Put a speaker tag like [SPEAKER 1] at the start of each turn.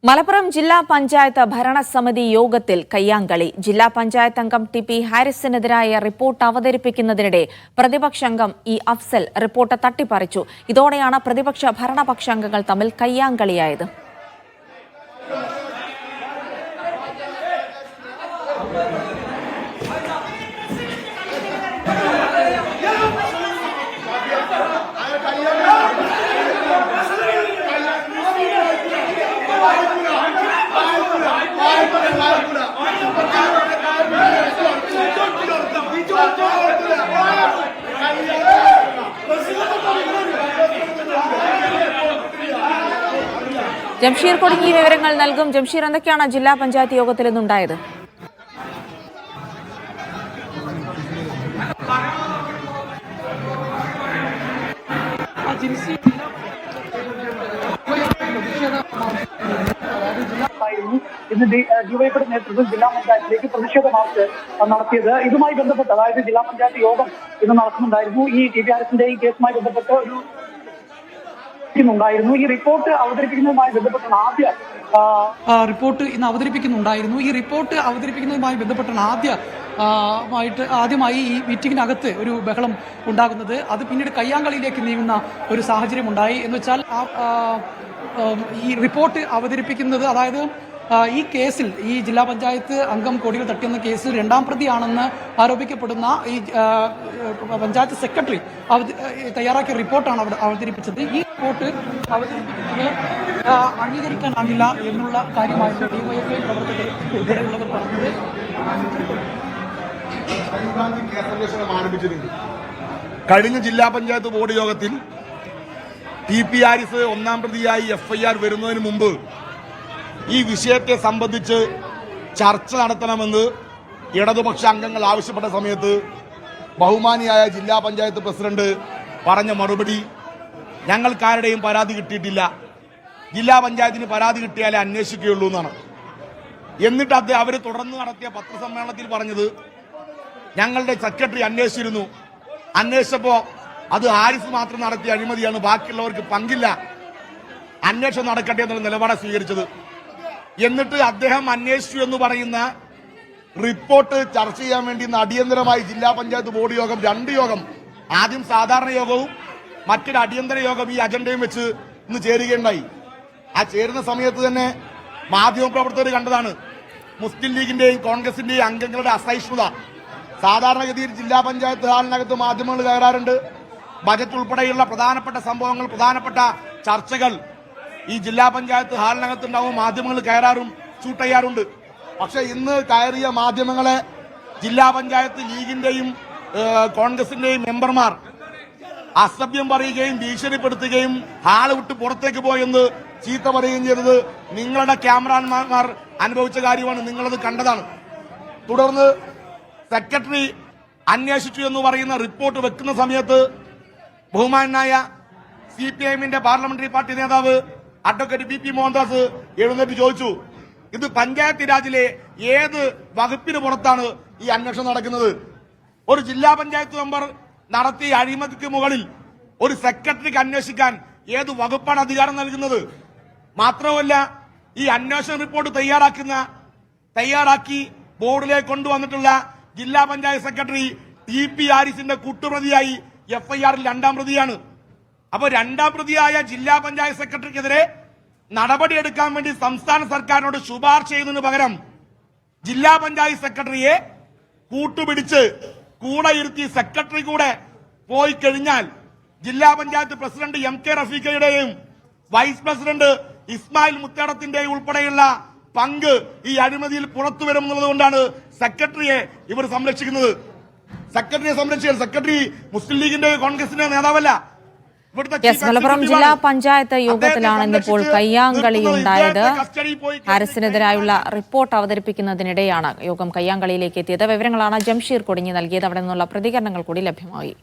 [SPEAKER 1] മലപ്പുറം ജില്ലാ പഞ്ചായത്ത് ഭരണസമിതി യോഗത്തിൽ കയ്യാങ്കളി. ജില്ലാ പഞ്ചായത്ത് അംഗം ടി.പി. ഹാരിസിനെതിരായ റിപ്പോർട്ട് അവതരിപ്പിക്കുന്നതിനിടെ പ്രതിപക്ഷാംഗം ഇ. അഫ്സൽ റിപ്പോർട്ട് തട്ടിപ്പറിച്ചു. ഇതോടെയാണ് പ്രതിപക്ഷ ഭരണപക്ഷാംഗങ്ങൾ തമ്മിൽ കയ്യാങ്കളിയായത്. ജംഷീർ കൊടിഞ്ഞി വിവരങ്ങൾ നൽകും. ജംഷീർ, എന്തൊക്കെയാണ് ജില്ലാ പഞ്ചായത്ത് യോഗത്തിൽ നിന്നുണ്ടായത്?
[SPEAKER 2] ഇന്ന് ഡിവൈഎഫിയുടെ നേതൃത്വത്തിൽ ജില്ലാ പഞ്ചായത്തിലേക്ക് പ്രതിഷേധ മാർച്ച് നടത്തിയത്. ഇതുമായി ബന്ധപ്പെട്ട്, അതായത് ജില്ലാ പഞ്ചായത്ത് യോഗം ഇന്ന് നടക്കുന്നുണ്ടായിരുന്നു. ഈ ടി.പി. ഹാരിസിന്റെ ഈ കേസുമായി ബന്ധപ്പെട്ട് ഒരു ഉണ്ടായിരുന്നു. ഈ റിപ്പോർട്ട് അവതരിപ്പിക്കുന്നതുമായി ബന്ധപ്പെട്ടാണ്
[SPEAKER 3] ആദ്യമായി ഈ മീറ്റിംഗിനകത്ത് ഒരു ബഹളം ഉണ്ടാകുന്നത്. അത് പിന്നീട് കയ്യാങ്കളിയിലേക്ക് നീങ്ങുന്ന ഒരു സാഹചര്യം ഉണ്ടായി. എന്ന് വെച്ചാൽ ഈ റിപ്പോർട്ട് അവതരിപ്പിക്കുന്നത്, അതായത് ഈ കേസിൽ ഈ ജില്ലാ പഞ്ചായത്ത് അംഗം കോടികൾ തട്ടിയെന്ന കേസിൽ രണ്ടാം പ്രതിയാണെന്ന് ആരോപിക്കപ്പെടുന്ന ഈ പഞ്ചായത്ത് സെക്രട്ടറി തയ്യാറാക്കിയ റിപ്പോർട്ടാണ് അവതരിപ്പിച്ചത്. ഈ റിപ്പോർട്ട് അവതരിപ്പിക്കുന്നത് അംഗീകരിക്കാനാകില്ല എന്നുള്ള കാര്യമായിരുന്നു ഡിവൈഎഫ്ഐ പ്രവർത്തകർ ഉൾപ്പെടെയുള്ളവർ പറഞ്ഞത്.
[SPEAKER 4] കഴിഞ്ഞ ജില്ലാ പഞ്ചായത്ത് ബോർഡ് യോഗത്തിൽ ടി.പി. ഹാരിസ് ഒന്നാം പ്രതിയായി എഫ്ഐആർ വരുന്നതിന് മുമ്പ് ഈ വിഷയത്തെ സംബന്ധിച്ച് ചർച്ച നടത്തണമെന്ന് ഇടതുപക്ഷ അംഗങ്ങൾ ആവശ്യപ്പെട്ട സമയത്ത് ബഹുമാനിയായ ജില്ലാ പഞ്ചായത്ത് പ്രസിഡന്റ് പറഞ്ഞ മറുപടി, ഞങ്ങൾക്കാരുടെയും പരാതി കിട്ടിയിട്ടില്ല, ജില്ലാ പഞ്ചായത്തിന് പരാതി കിട്ടിയാലേ അന്വേഷിക്കുകയുള്ളൂ എന്നാണ്. എന്നിട്ട് അവർ തുടർന്ന് നടത്തിയ പത്രസമ്മേളനത്തിൽ പറഞ്ഞത്, ഞങ്ങളുടെ സെക്രട്ടറി അന്വേഷിച്ചിരുന്നു, അന്വേഷിച്ചപ്പോൾ അത് ഹാരിസ് മാത്രം നടത്തിയ അഴിമതിയാണ്, ബാക്കിയുള്ളവർക്ക് പങ്കില്ല, അന്വേഷണം നടക്കട്ടെ എന്നുള്ള നിലപാടാണ് സ്വീകരിച്ചത്. എന്നിട്ട് അദ്ദേഹം അന്വേഷിച്ചു എന്ന് പറയുന്ന റിപ്പോർട്ട് ചർച്ച ചെയ്യാൻ വേണ്ടി ഇന്ന് അടിയന്തരമായി ജില്ലാ പഞ്ചായത്ത് ബോർഡ് യോഗം, രണ്ട് യോഗം, ആദ്യം സാധാരണ യോഗവും മറ്റൊരു അടിയന്തര യോഗം ഈ അജണ്ടയും വെച്ച് ഇന്ന് ചേരുകയുണ്ടായി. ആ ചേരുന്ന സമയത്ത് തന്നെ മാധ്യമപ്രവർത്തകർ കണ്ടതാണ് മുസ്ലിം ലീഗിന്റെയും കോൺഗ്രസിന്റെയും അംഗങ്ങളുടെ അസഹിഷ്ണുത. സാധാരണഗതിയിൽ ജില്ലാ പഞ്ചായത്ത് ഹാളിനകത്ത് മാധ്യമങ്ങൾ കയറാറുണ്ട്. ബജറ്റ് ഉൾപ്പെടെയുള്ള പ്രധാനപ്പെട്ട സംഭവങ്ങൾ, പ്രധാനപ്പെട്ട ചർച്ചകൾ ഈ ജില്ലാ പഞ്ചായത്ത് ഹാളിനകത്തുണ്ടാവും. മാധ്യമങ്ങൾ കയറാറും ഷൂട്ട് ചെയ്യാറുണ്ട്. പക്ഷെ ഇന്ന് കയറിയ മാധ്യമങ്ങളെ ജില്ലാ പഞ്ചായത്ത് ലീഗിന്റെയും കോൺഗ്രസിന്റെയും മെമ്പർമാർ അസഭ്യം പറയുകയും ഭീഷണിപ്പെടുത്തുകയും ഹാള് വിട്ട് പുറത്തേക്ക് പോയെന്ന് ചീത്ത പറയുകയും ചെയ്തത് നിങ്ങളുടെ ക്യാമറാമാൻമാർ അനുഭവിച്ച കാര്യമാണ്, നിങ്ങളത് കണ്ടതാണ്. തുടർന്ന് സെക്രട്ടറി അന്വേഷിച്ചു എന്ന് പറയുന്ന റിപ്പോർട്ട് വെക്കുന്ന സമയത്ത് ബഹുമാനായ CPIഎമ്മിന്റെ പാർലമെന്ററി പാർട്ടി നേതാവ് അഡ്വക്കേറ്റ് BP മോഹൻദാസ് എഴുന്നേറ്റ് ചോദിച്ചു, ഇത് പഞ്ചായത്ത് രാജിലെ ഏത് വകുപ്പിന് പുറത്താണ് ഈ അന്വേഷണം നടക്കുന്നത്? ഒരു ജില്ലാ പഞ്ചായത്ത് മെമ്പർ നടത്തിയ അഴിമതിക്ക് മുകളിൽ ഒരു സെക്രട്ടറിക്ക് അന്വേഷിക്കാൻ ഏത് വകുപ്പാണ് അധികാരം നൽകുന്നത്? മാത്രമല്ല, ഈ അന്വേഷണ റിപ്പോർട്ട് തയ്യാറാക്കി ബോർഡിലേക്ക് കൊണ്ടുവന്നിട്ടുള്ള ജില്ലാ പഞ്ചായത്ത് സെക്രട്ടറി ടി.പി. ഹാരിസിന്റെ കൂട്ടുപ്രതിയായി എഫ്ഐആറിൽ രണ്ടാം പ്രതിയാണ്. അപ്പോൾ രണ്ടാം പ്രതിയായ ജില്ലാ പഞ്ചായത്ത് സെക്രട്ടറിക്കെതിരെ നടപടിയെടുക്കാൻ വേണ്ടി സംസ്ഥാന സർക്കാരിനോട് ശുപാർശ ചെയ്യുന്നതിന് പകരം ജില്ലാ പഞ്ചായത്ത് സെക്രട്ടറിയെ കൂട്ടുപിടിച്ച് കൂടെ ഇരുത്തി സെക്രട്ടറി കൂടെ പോയി കഴിഞ്ഞാൽ ജില്ലാ പഞ്ചായത്ത് പ്രസിഡന്റ് MK റഫീഖയുടെയും വൈസ് പ്രസിഡന്റ് ഇസ്മായിൽ മുത്തേടത്തിന്റെയും ഉൾപ്പെടെയുള്ള പങ്ക് ഈ അഴിമതിയിൽ പുറത്തു വരുമെന്നുള്ളതുകൊണ്ടാണ് സെക്രട്ടറിയെ ഇവർ സംരക്ഷിക്കുന്നത്. സെക്രട്ടറി മുസ്ലിം ലീഗിന്റെ കോൺഗ്രസിന്റെ നേതാവല്ല.
[SPEAKER 1] മലപ്പുറം ജില്ലാ പഞ്ചായത്ത് യോഗത്തിലാണ് ഇന്നിപ്പോൾ കയ്യാങ്കളിയുണ്ടായത്. ഹാരിസിനെതിരായുള്ള റിപ്പോർട്ട് അവതരിപ്പിക്കുന്നതിനിടെയാണ് യോഗം കയ്യാങ്കളിയിലേക്ക് എത്തിയത്. വിവരങ്ങളാണ് ജംഷീർ കൊടിഞ്ഞി നൽകിയത്. അവിടെ നിന്നുള്ള പ്രതികരണങ്ങൾ കൂടി ലഭ്യമായി.